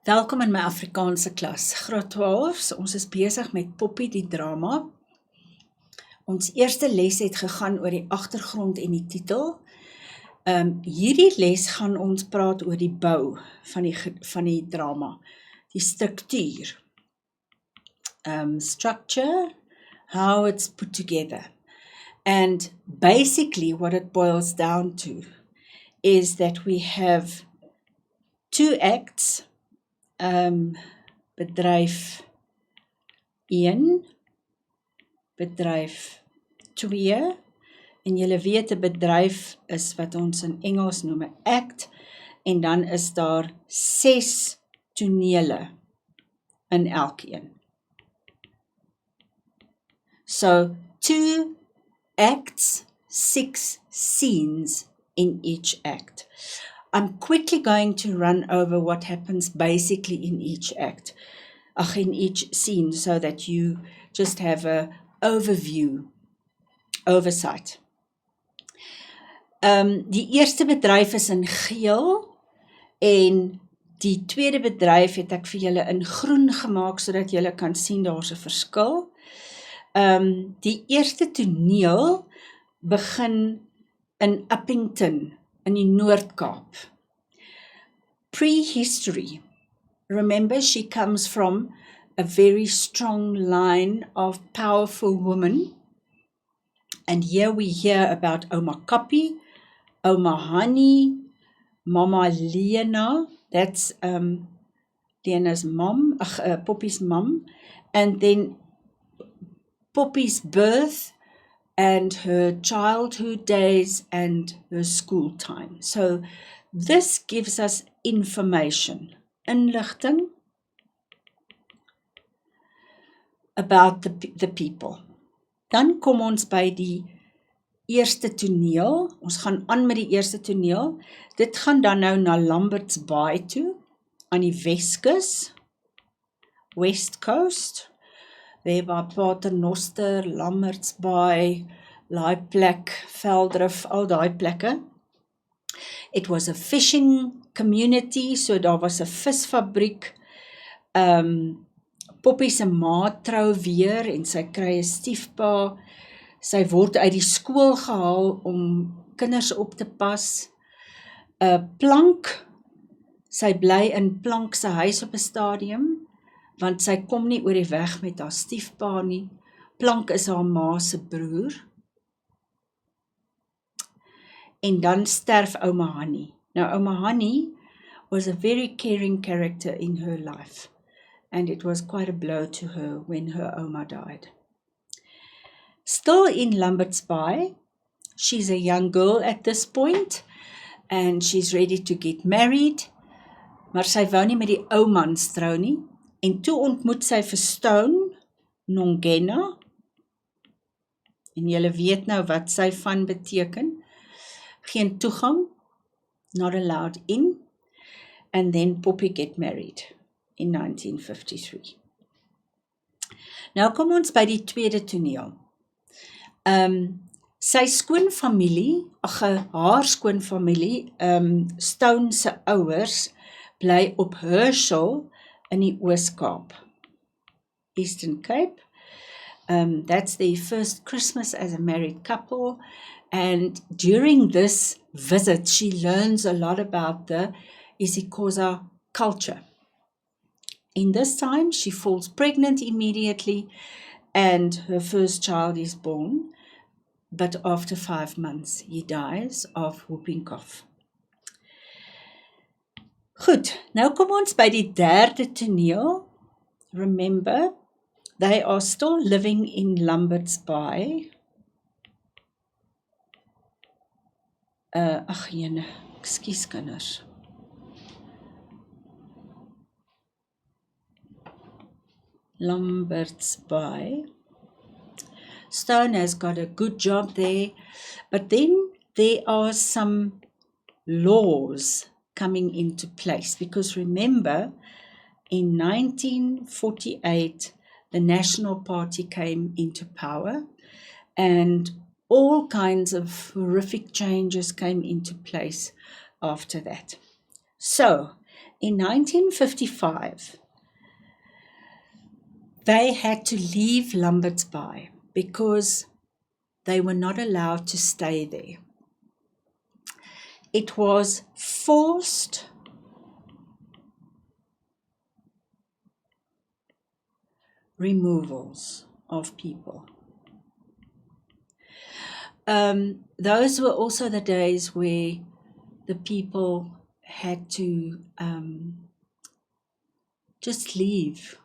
Welkom in my Afrikaanse klas, graad 12. So ons is besig met Poppy die drama. Ons eerste les het gegaan oor die agtergrond en die titel. Hierdie les gaan ons praat oor die bou van die drama, die struktuur. Structure, how it's put together. And basically what it boils down to is that we have two acts, bedryf 1, bedryf 2, en julle weet 'n bedryf is wat ons in Engels noem 'n act, en dan is daar 6 tonele in elkeen. So 2 acts, 6 scenes in each act. I'm quickly going to run over what happens basically in each act, in each scene, so that you just have a oversight. Die eerste bedryf is in geel, en die tweede bedryf het ek vir julle in groen gemaak, sodat julle kan sien daar's 'n verskil. Die eerste toneel begin in Uppington, in die Noord-Kaap. Prehistory. Remember, she comes from a very strong line of powerful women. And here we hear about Oma Kappie, Oma Honey, Mama Lena, that's Lena's mom, Poppy's mom, and then Poppy's birth, and her childhood days, and her school time. So this gives us information, inligting about the people. Dan kom ons by die eerste toneel. Ons gaan aan met die eerste toneel. Dit gaan dan nou na Lambert's Bay toe, aan die Weskus, West Coast, there by Paternoster, Lambert's Bay, Laaiplek, Veldrif, al daai plekke. It was a fishing community, so daar was 'n visfabriek. Poppy se ma trou weer en sy kry 'n stiefpa. Sy word uit die skool gehaal om kinders op te pas. Plank, sy bly in Plank se huis op 'n stadium, want sy kom nie oor die weg met haar stiefpa nie. Plank is haar ma se broer. En dan sterf Oma Honey. Now Oma Honey was a very caring character in her life, and it was quite a blow to her when her Oma died. Still in Lambert's Bay, she's a young girl at this point, and she's ready to get married, maar sy wou nie met die ou mans trou nie, en toe ontmoet sy vir Stone Nongena, en julle weet nou wat sy van beteken, geen toegang, not allowed in, and then Poppy get married in 1953. Nou kom ons by die tweede toneel. Sy skoonfamilie, haar skoonfamilie, Stone se ouers, bly op Herschel in die Oos-Kaap, Eastern Cape. That's their first Christmas as a married couple, and during this visit, she learns a lot about the isiXhosa culture. In this time, she falls pregnant immediately, and her first child is born, but after 5 months, he dies of whooping cough. Goed, nou kom ons by die derde toneel. Remember, they are still living in Lambert's Bay. Ekskuus kinders. Lambert's Bay. Stone has got a good job there, but then there are some laws coming into place, because remember, in 1948, the National Party came into power, and all kinds of horrific changes came into place after that. So, in 1955, they had to leave Lambertsbaai because they were not allowed to stay there. It was forced removals of people. Those were also the days where the people had to just leave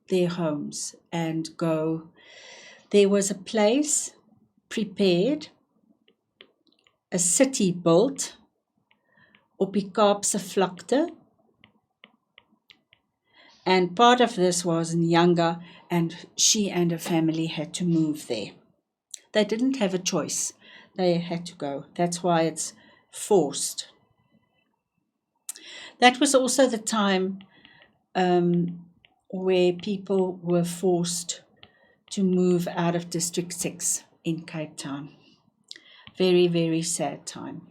their homes and go. There was a place prepared, a city built op die Kaapse vlakte, and part of this was Nyanga, and she and her family had to move there. They didn't have a choice. They had to go. That's why it's forced. That was also the time where people were forced to move out of District 6 in Cape Town. Very, very sad time.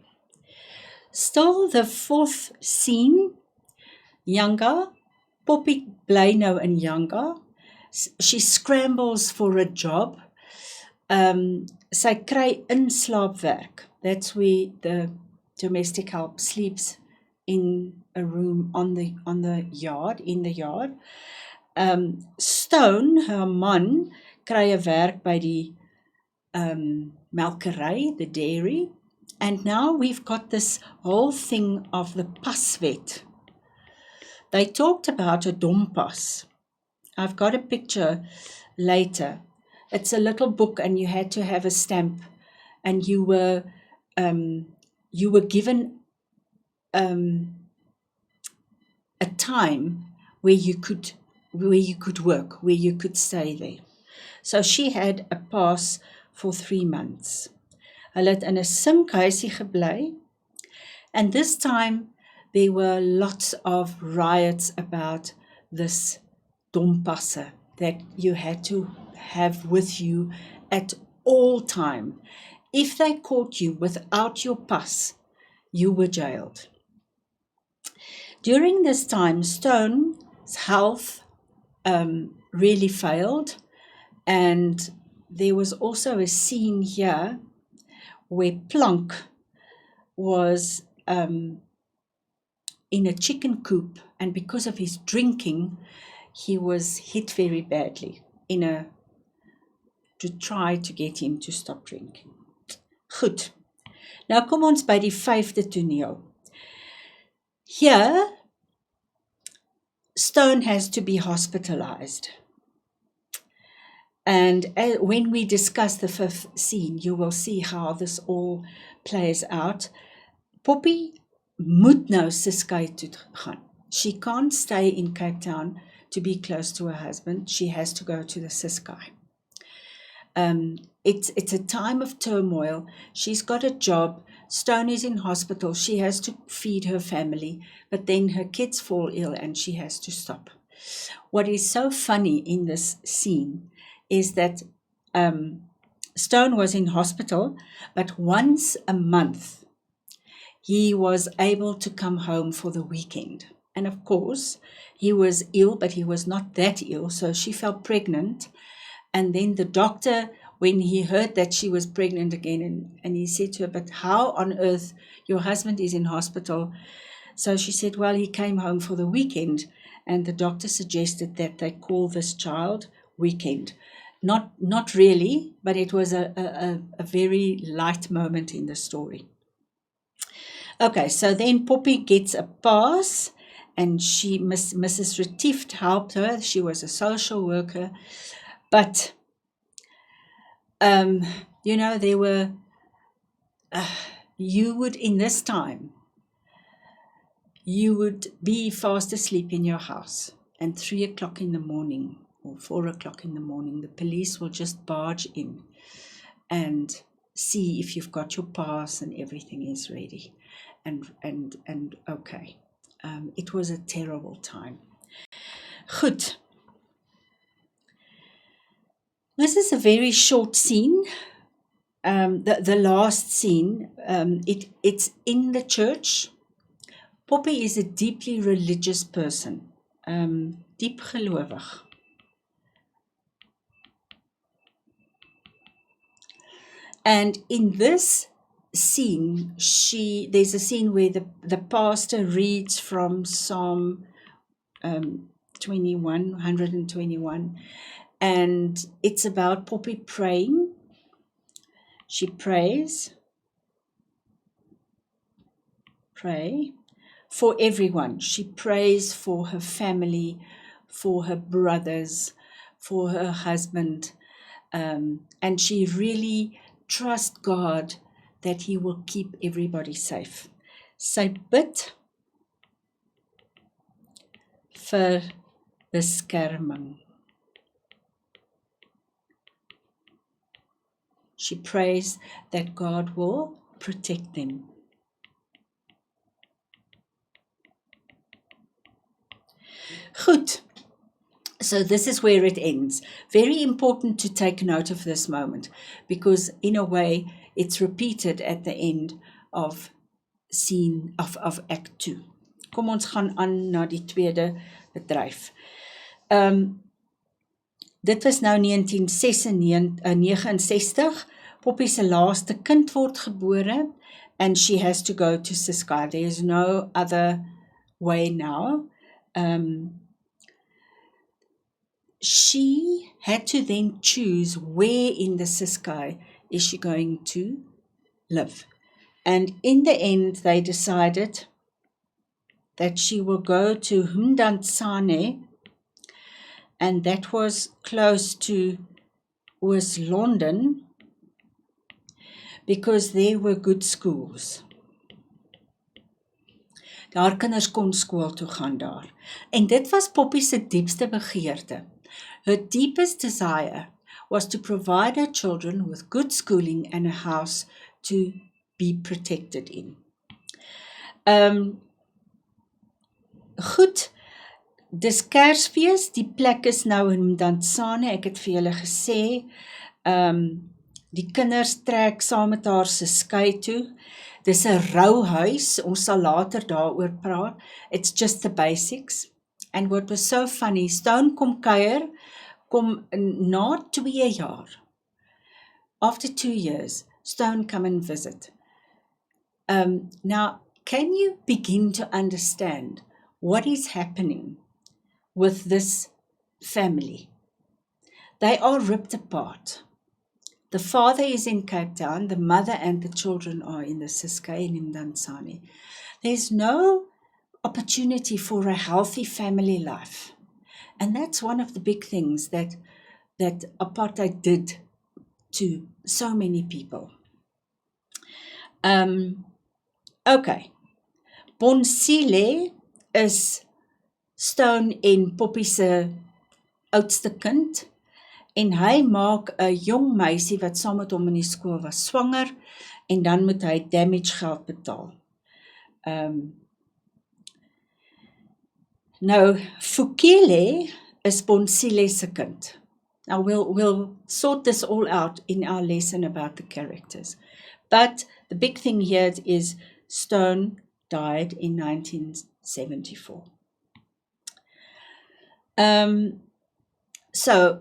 Still, the fourth scene, Nyanga, Poppy bly nou in Nyanga. She scrambles for a job. Sy kry inslaapwerk. That's where the domestic help sleeps in a room on the yard, in the yard. Stone, her man, kry 'n werk by die melkery, the dairy. And now we've got this whole thing of the paswet. They talked about a dompas. I've got a picture later. It's a little book, and you had to have a stamp, and you were given a time where you could work, where you could stay there. So she had a pass for 3 months. Hulle het in 'n sinkhuisie gebly, and this time there were lots of riots about this dompasse that you had to have with you at all time. If they caught you without your pass, you were jailed. During this time, Stone's health really failed, and there was also a scene here where Plank was in a chicken coop, and because of his drinking, he was hit very badly to try to get him to stop drinking. Goed. Nou kom ons by die 5de toneel. Here, Stone has to be hospitalized. And when we discuss the 5th scene, you will see how this all plays out. Poppy moet nou Ciskei toe gaan. She can't stay in Cape Town to be close to her husband. She has to go to the Ciskei. It's a time of turmoil. She's got a job. Stone is in hospital. She has to feed her family, but then her kids fall ill and she has to stop. What is so funny in this scene is that Stone was in hospital, but once a month he was able to come home for the weekend. And of course, he was ill, but he was not that ill, so she fell pregnant. And then the doctor, when he heard that she was pregnant again, and he said to her, "But how on earth, your husband is in hospital?" So she said, "Well, he came home for the weekend." And the doctor suggested that they call this child Weekend. Not really, but it was a very light moment in the story. Okay, so then Poppy gets a pass, and Mrs. Retief helped her. She was a social worker. But, there were, you would, in this time, you would be fast asleep in your house, and 3 o'clock in the morning or 4 o'clock in the morning, the police will just barge in and see if you've got your pass and everything is ready. And okay. It was a terrible time. Goed. This is a very short scene. The last scene, it's in the church Poppy is a deeply religious person, diep gelowig. And in this scene, there's a scene where the pastor reads from Psalm 121, and it's about Poppy praying. She prays, pray for everyone. She prays for her family, for her brothers, for her husband, and she really trusts God that He will keep everybody safe. Sy bid vir beskerming. She prays that God will protect them. Goed. So this is where it ends. Very important to take note of this moment, because in a way it's repeated at the end of scene of act 2. Kom ons gaan aan na die tweede bedryf. Dit was nou 1969. Poppy se laaste kind word gebore, and she has to go to Ciskei. There is no other way now. She had to then choose where in the Ciskei is she going to live. And in the end, they decided that she will go to Humdantsane, and that was close to West London, because there were good schools. Daar kinders kon skool toe gaan daar. En dit was Poppy se diepste begeerte. Her deepest desire was to provide her children with good schooling and a house to be protected in. Goed, dis Kersfees, die plek is nou in Mdantsane, ek het vir julle gesê, die kinders trek saam met haar se skei toe. Dis 'n rouhuis, ons sal later daaroor praat. It's just the basics. And what was so funny, Stone kom kuier, kom na 2 jaar. After 2 years, Stone come and visit. Now, can you begin to understand what is happening with this family? They are ripped apart. The father is in Cape Town, the mother and the children are in the Ciskei in Mdantsane. There's no opportunity for a healthy family life. And that's one of the big things that apartheid did to so many people. Okay. Bonsile is Stone en Poppy se oudste kind, en hy maak 'n jong meisie wat saam met hom in die skool was swanger, en dan moet hy damage geld betaal. Nou, Fukile is Bonsile se kind. Now, we'll sort this all out in our lesson about the characters. But the big thing here is Stone died in 1974. So,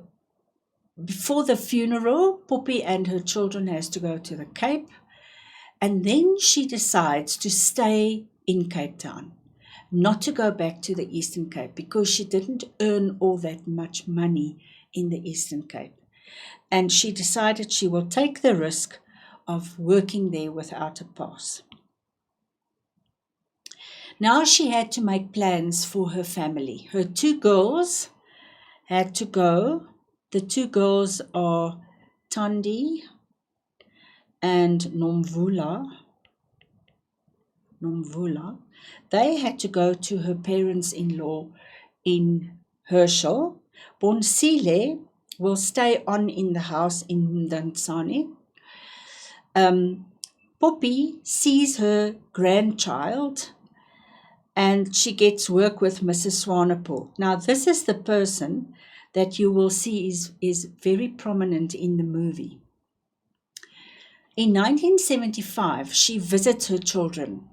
before the funeral, Poppy and her children has to go to the Cape, and then she decides to stay in Cape Town, not to go back to the Eastern Cape, because she didn't earn all that much money in the Eastern Cape. And she decided she will take the risk of working there without a pass. Now she had to make plans for her family. Her 2 girls had to go. The 2 girls are Tandi and Nomvula. They had to go to her parents-in-law in Herschel. Bonsile will stay on in the house in Mdantsane. Poppy sees her grandchild, and she gets work with Mrs. Swanepoel. Now, this is the person that you will see is very prominent in the movie. In 1975, she visits her children,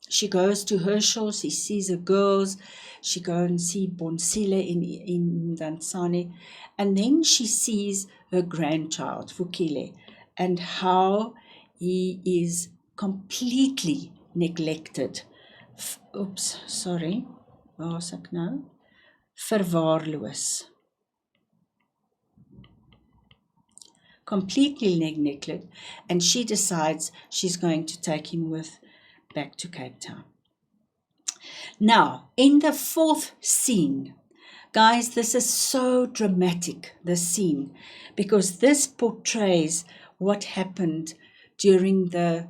She goes to Herschel, she sees the girls, she goes and see Bonsile in Dansani, and then she sees her grandchild, Vukile, and how he is completely neglected. Oops, sorry, waar was ek nou? Verwaarloos. Completely neglected, and she decides she's going to take him back to Cape Town. Now, in the fourth scene, guys, this is so dramatic, this scene, because this portrays what happened during die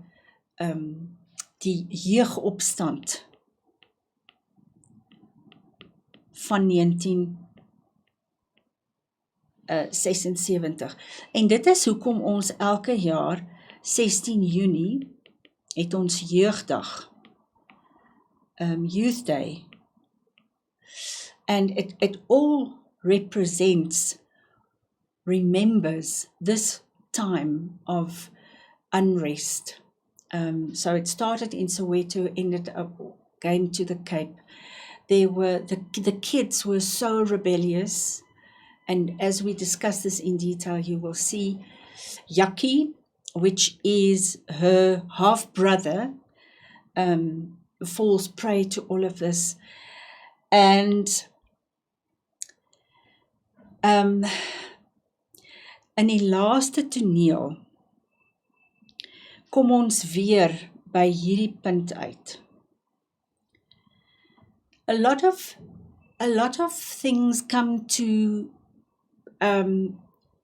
jeugopstand van 1976. En dit is hoekom ons elke jaar 16 Junie het ons jeugdag, Youth Day, and it all remembers this time of unrest. So it started in Soweto, ended up going to the Cape. There were the kids were so rebellious, and as we discuss this in detail, you will see Yaki, which is her half brother, falls prey to all of this, and in die laaste toneel kom ons weer by hierdie punt uit. A lot of things come to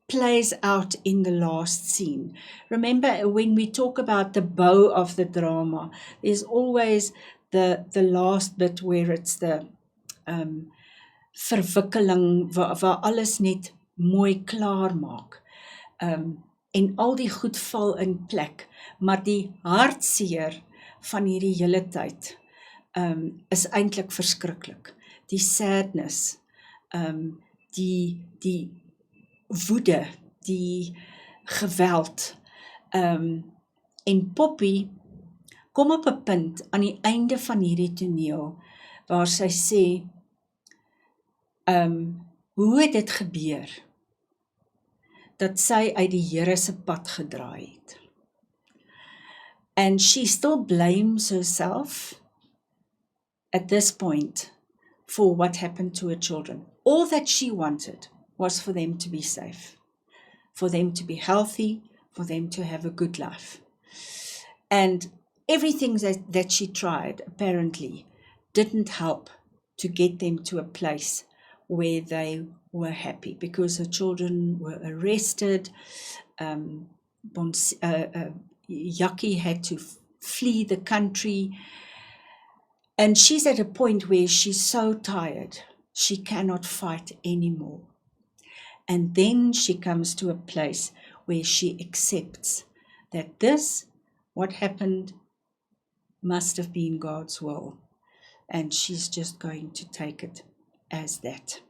plays out in the last scene. Remember, when we talk about the bow of the drama, there's always the last bit where it's the verwikkeling, waar alles net mooi klaar maak. En al die goed val in plek, maar die hartseer van hierdie hele tyd is eintlik verskriklik. Die sadness, die woede, die geweld, en Poppy kom op 'n punt aan die einde van hierdie toneel waar sy sê, hoe het dit gebeur dat sy uit die Here se pad gedraai het? And she still blames herself at this point for what happened to her children. All that she wanted was for them to be safe, for them to be healthy, for them to have a good life. And everything that she tried apparently didn't help to get them to a place where they were happy, because her children were arrested. Yaki had to flee the country, and she's at a point where she's so tired she cannot fight anymore. And then she comes to a place where she accepts that what happened, must have been God's will, and she's just going to take it as that.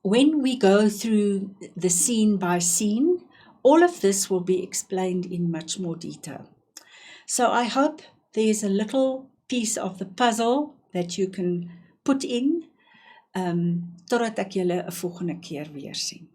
When we go through the scene by scene, all of this will be explained in much more detail. So I hope there's a little piece of the puzzle that you can put in, totdat ek julle 'n volgende keer weer sien.